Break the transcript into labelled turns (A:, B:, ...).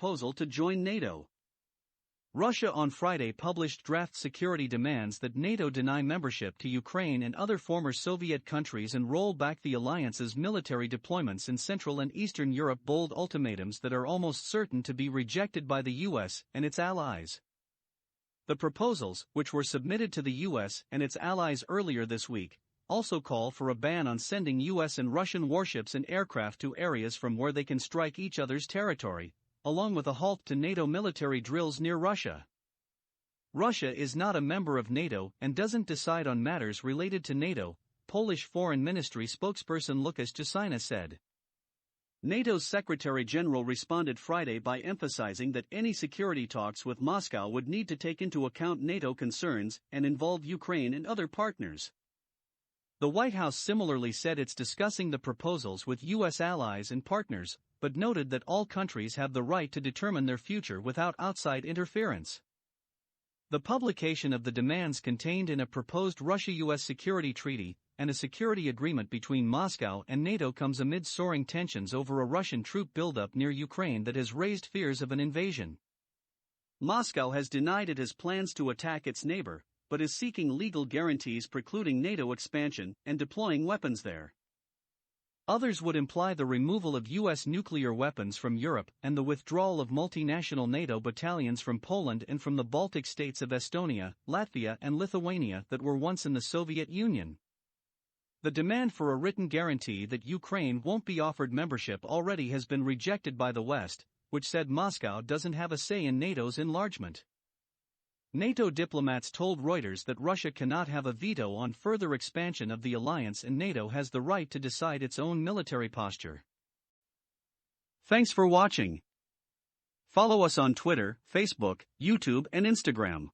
A: proposal to join NATO. Russia on Friday published draft security demands that NATO deny membership to Ukraine and other former Soviet countries and roll back the alliance's military deployments in Central and Eastern Europe, bold ultimatums that are almost certain to be rejected by the US and its allies. The proposals, which were submitted to the US and its allies earlier this week, also call for a ban on sending US and Russian warships and aircraft to areas from where they can strike each other's territory, along with a halt to NATO military drills near Russia. Russia is not a member of NATO and doesn't decide on matters related to NATO, Polish Foreign Ministry spokesperson Łukasz Jasina said. NATO's Secretary General responded Friday by emphasizing that any security talks with Moscow would need to take into account NATO concerns and involve Ukraine and other partners. The White House similarly said it's discussing the proposals with U.S. allies and partners, but noted that all countries have the right to determine their future without outside interference. The publication of the demands contained in a proposed Russia-US security treaty and a security agreement between Moscow and NATO comes amid soaring tensions over a Russian troop buildup near Ukraine that has raised fears of an invasion. Moscow has denied it has plans to attack its neighbor, but is seeking legal guarantees precluding NATO expansion and deploying weapons there. Others would imply the removal of U.S. nuclear weapons from Europe and the withdrawal of multinational NATO battalions from Poland and from the Baltic states of Estonia, Latvia and Lithuania that were once in the Soviet Union. The demand for a written guarantee that Ukraine won't be offered membership already has been rejected by the West, which said Moscow doesn't have a say in NATO's enlargement. NATO diplomats told Reuters that Russia cannot have a veto on further expansion of the alliance and NATO has the right to decide its own military posture. Thanks for watching. Follow us on Twitter, Facebook, YouTube and Instagram.